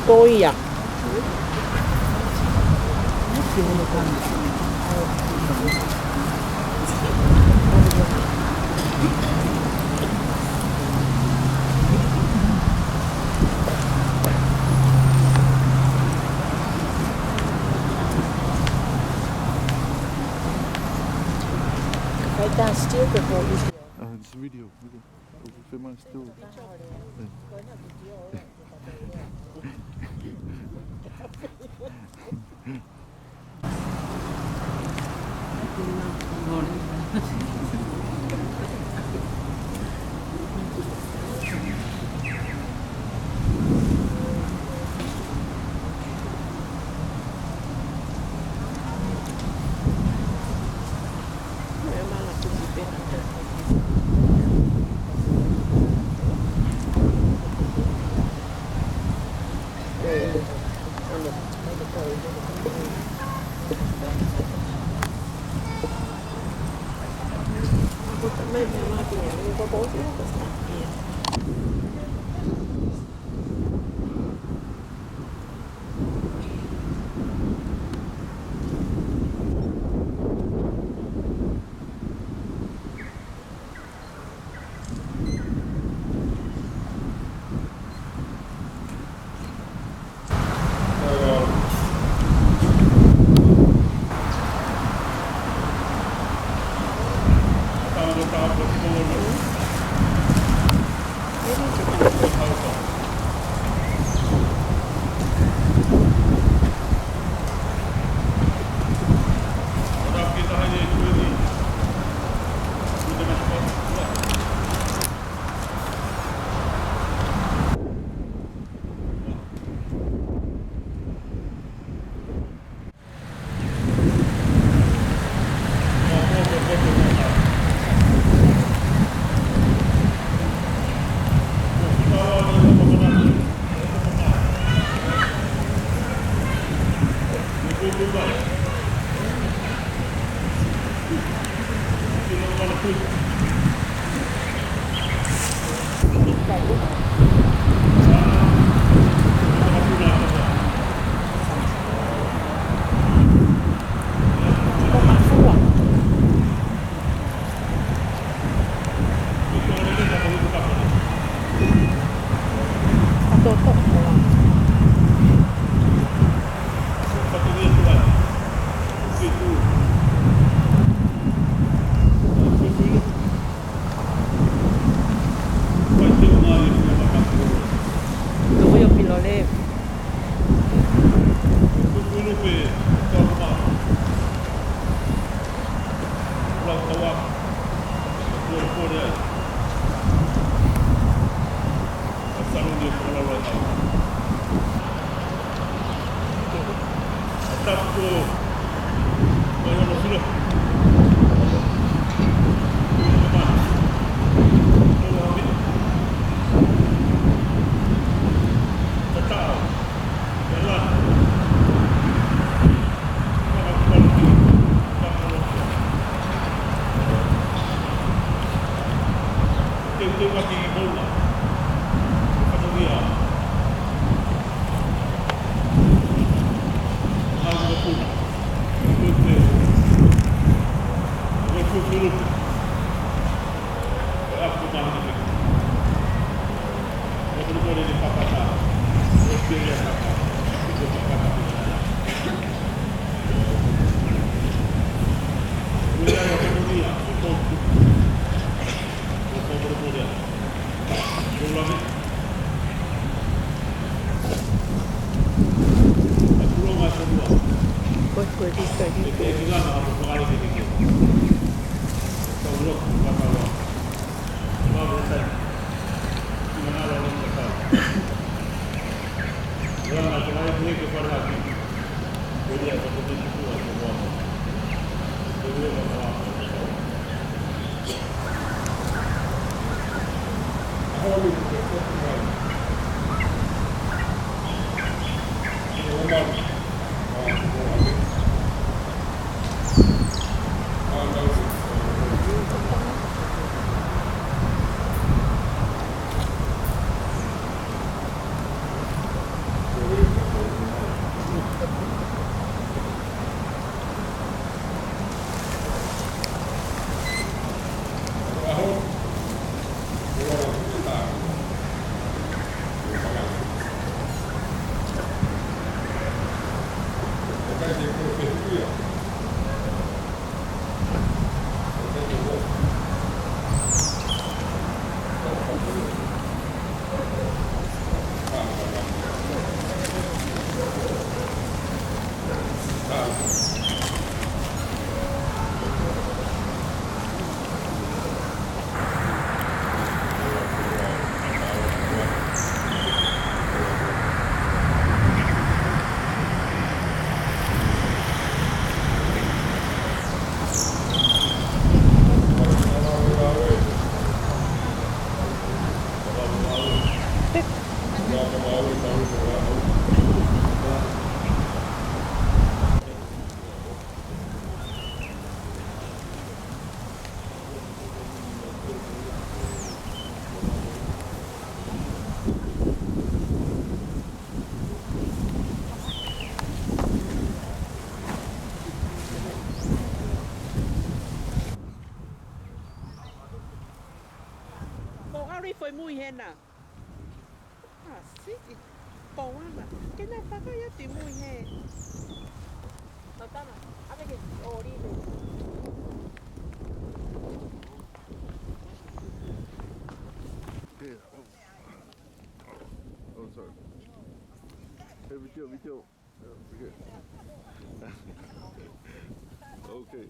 遠いや。Right down still before this. This video. Eu vou filmar esse teu. mui hena. Siki. Pauana. Kena whakaya te mui he. Matana, ame ke ori le. Yeah. Oh, sorry. Hey, video. Okay. Okay.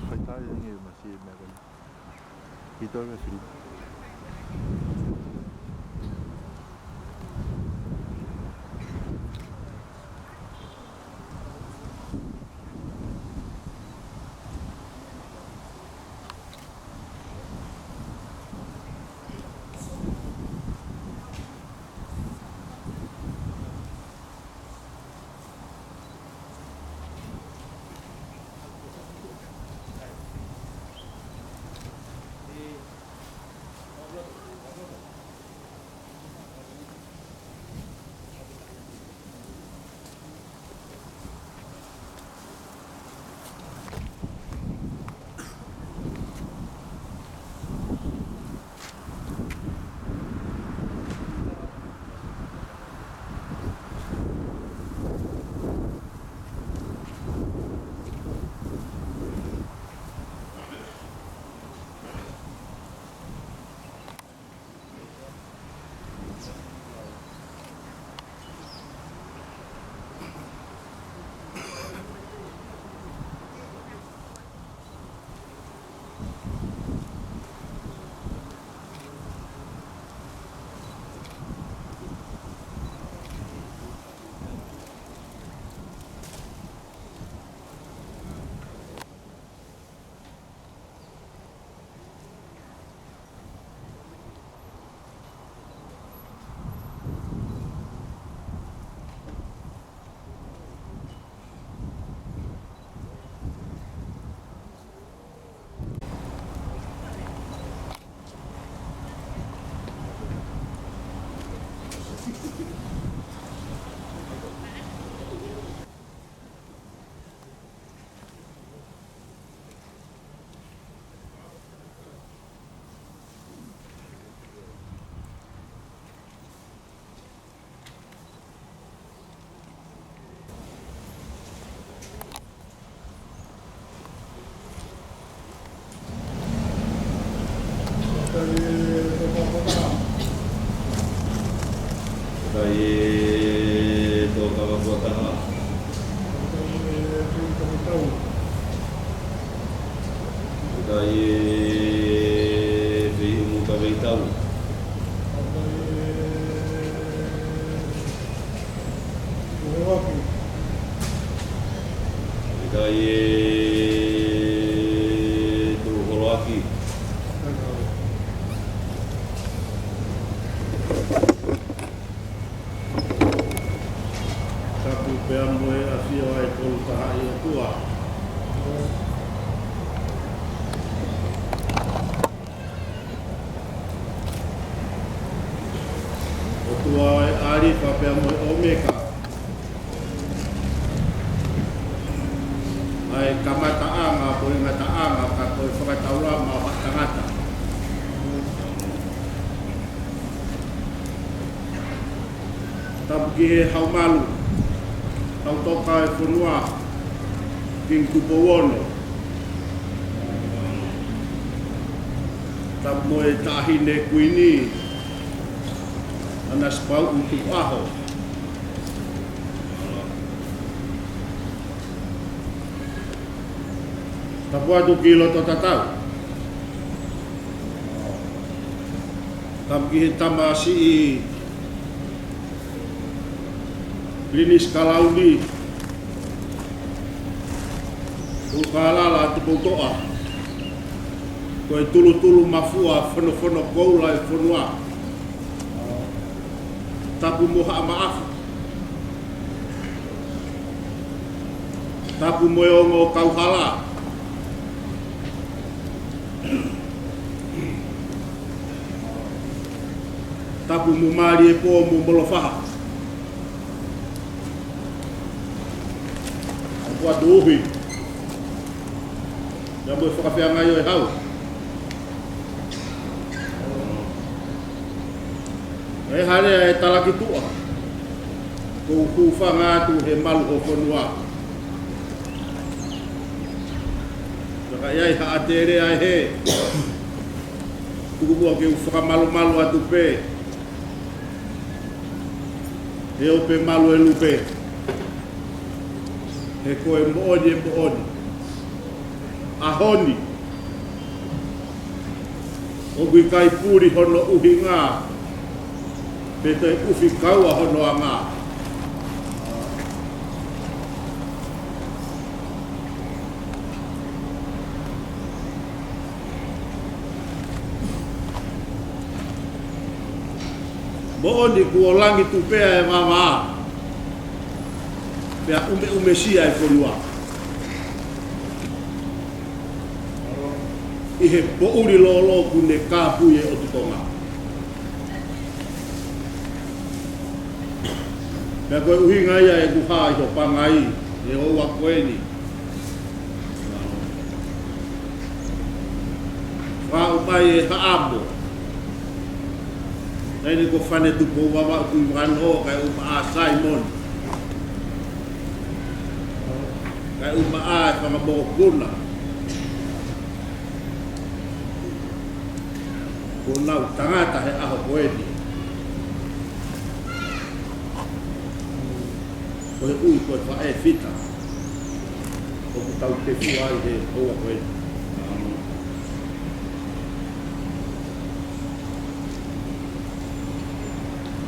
Phải tay như mà xì mẹ con. Khi tôi về phim. Kai to kawa kuatanga. Kai vi umu kawaitau. Kai tu horoaki. Pea moe a whio ai kolu taha i o tua. O tua ai ari pa pea moe o meka. Ai kamataanga po inga taanga ka koe whakataura ma whatangata. Tapu ki he haumalu. Tau toka e whanua king kupowono. Tapu moe tahine kuini ana spau utu aho. Tapu atu kilo to tatau. Tapu ki he tamasi i Linis Kalaudi Ukalala te potoa koe tulu mafua whono koula e whonua tapu moha maafu tapu moe o ngō kauhala tapu mumari e po mo molofaha. Apua tuhi. Ya mo whakawhia ngai o e hau. E harea e talaki tua. Kou kuwhanga tu he malu o whanua. Saka iai haatere ai he. Tukubua ke whakamalu atu pe. He ope malu e lupe. He koe mooni e mooni. Ahoni. Ogui kai puri hono uhi ngā. Peta e ufi kaua hono a ngā. Mooni kua langi tupea e mama. Pea ume sia e korua. I he pouri lolo kune kāpui e o tutonga. Pea koe uhinga ia e kuha i ho pangai e o ua koeni. Whao mai e haamo. Nei ni ko whane tupo wawa kui wano kai uma a Simon. Kai uma a e whangamokuna. Ko nau tangata he aho koeni. Ko he ui koe wha e whita. Ko ku tau te fuai he hoa koeni.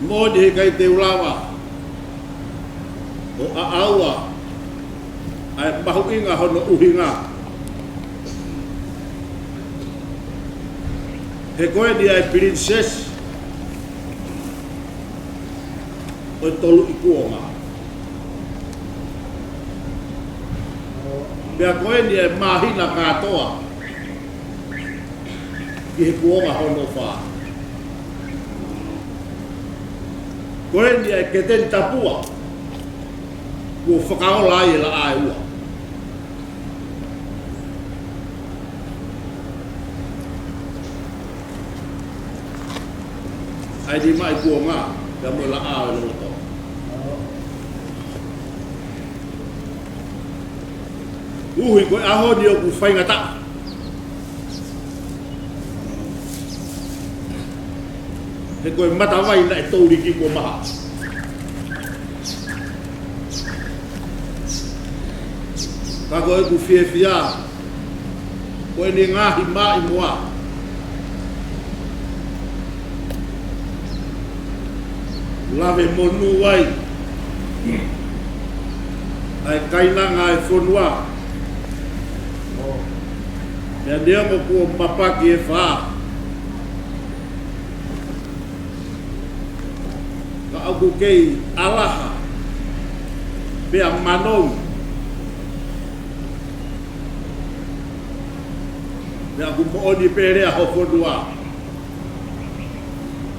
Mōni he kai te ulawa. O a aua. Ai mahu inga hono uhinga. He koe ni ai princess. O tolu i kuonga. Pea koe ni ai mahina katoa. Ki he kuonga hono wha. Koe ni ai keten tapua. Kua whakaola ai e la ai ua. Ai di mai kua ngā, ka mo la ai e loto. Uhi koe aho ni o ku whainga ta. He koe matawai na e tauri ki kua maha. Ka koe ku whiewhia. Koe ni ngahi mai mua. Lawe monu wai. Ai kainanga e whonua. Mea nea mo kua mapaki e whaa. Ka aku kei alaha. Pea manou. Mea aku mooni perea ho whonua.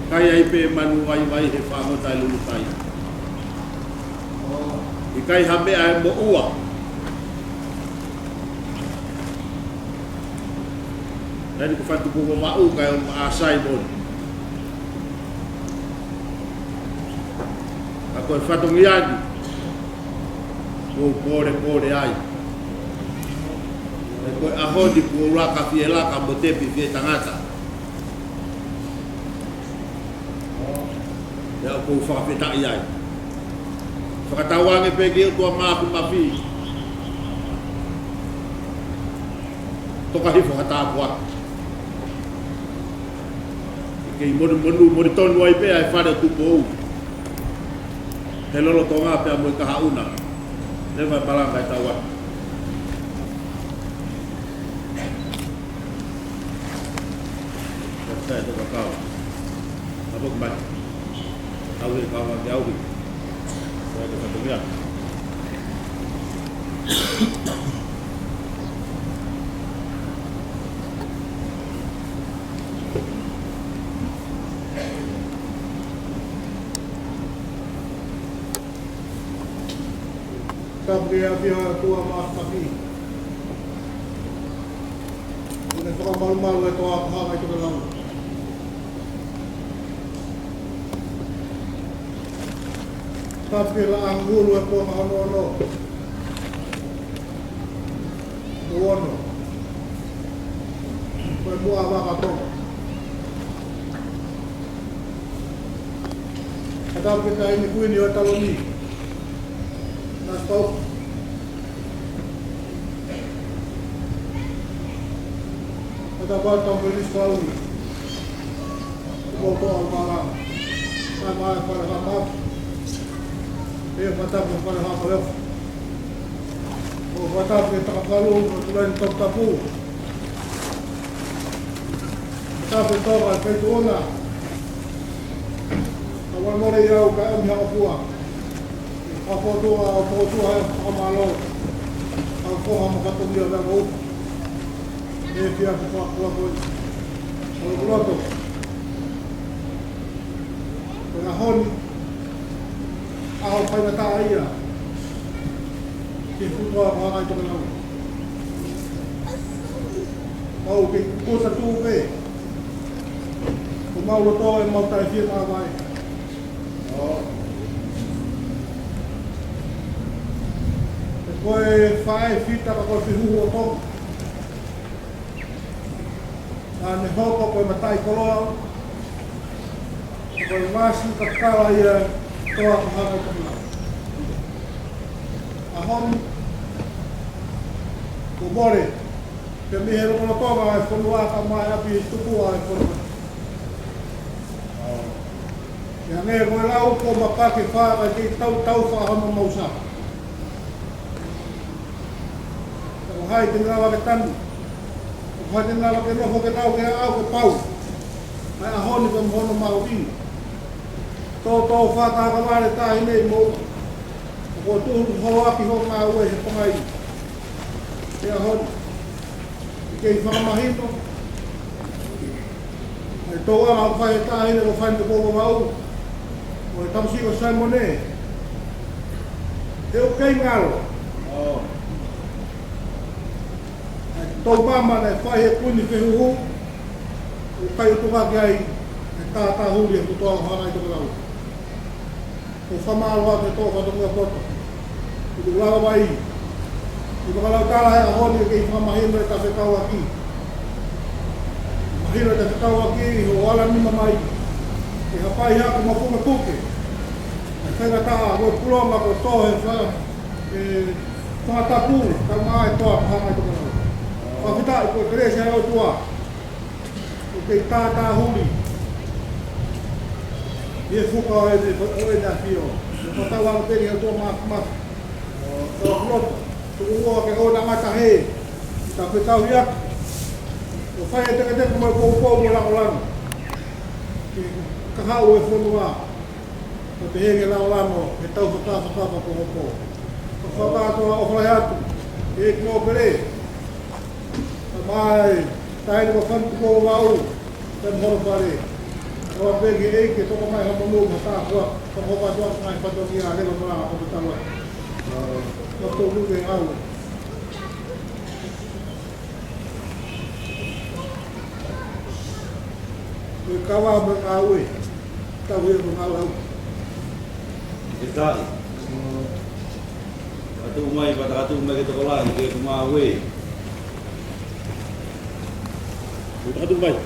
Kai ai pe manu wai he whangotai lulutai. I kai hame ai mo ua. Nani ku whatu ko mau kai o a Simon. Ka koe whatongi ani. Ko pore ai. E koe ahodi ko raka fielaka mo tepi fie tangata. Ya ko whakawhetai ai. Whakatawange peke o tua māku mawhi. Toka hifo hatapu aku. Kei mori tonu ai pea e whare tupo ou. He lolo tonga pea mo i kaha una. Newa palanga e tawa. Kaya toka kawa. Apok mai. Awi kawan dia awi. Saya ada satu dia. Gabriel via tua maskapi. Ina toka malu-malu e toa kahanga i toka lau. Tapi la ang hulu e poa kahano-ano. Tuono. Koe mua waka tonga. Kadang kita ini kuini o taloni. Nas tau. Kadang batang beris kauli. Boto al malam. Sama para hamam. Ia batang para hamam. O batang kita kalu tulan top tapu. Batang itu al petuona. Awal mora iau ka am hau pua. Apo tua amalo. Apo ham ka tu dia da go. E pia ko ko. O gloto. Ora hon. Au pai na ta ia. Ki tua ko ai to na. Au ki ko sa tu pe. Ko mau to e mau tai fi ma vai. Koe whae whita ka koe whihuhu o tōku. Nā ne hoko koe matai koloa. Koe māsi ka kawa ia toa ka hanga i kamina. A honu. Ko more. Ke mihe rokono tonga e whanua ka mai api tupua e whanua. Ia ne koe lau ko mapake whaaka ki tau whaahama mausa. Hai te ngawa ke tanu. Hai te ngawa ke noho ke tau ke au ke pau. Hai a honi ka mhono mau inu. Tō whata ka wale tahi nei mou. Ko tūru ho api ho ngā ue he pangai. Te a honi. Kei whakamahino. Hai tō au whai tahi nei ko whain te kōko mau. O e tamsi ko Simone. Te o kei ngaro. Tau mama nei whai he kuni whihuhu. O kai o tuka ki ai. E tātā huri e kutoa o hana i tuka lau. O whamāroa te tō whatonga poto. I tu lawa mai. I tuka lau tāla he a honi e kei whamahino e ta whekau aki. Mahino e ta whekau aki ho ala nima mai. E hapai hako mafunga puke. E whenga taha o pulonga ko tō he wha. E whatapu. Tau mai toa ka hana i tuka lau. Whawhita i koe kerese hau tua. O kei tātā huri. Ie whuka o e nā whio. E whatawanga peri hau tua māk. O kloto. Tuku ua ke o nā mata hei. Ta whetau hiak. O whai e teka teka mai kou mo lako lano. Ka hau e whanua. O te henge lao lano. He tau whakawhakawha ko hoko. Ka whakatoa o whai atu. E kino pere. Mai, tayo ko fan ko mau, tan hor pare. O pegi e ke to mai ha mo mata ko, ko ho pa do mai pa do ni ale ko ma ko ta wa. Ko to lu ke au. Ko kawa mo au e. Ta wi ko au. E tai. Atu mai pa atu mai ke to la ke ma we. Ito ka Dubai.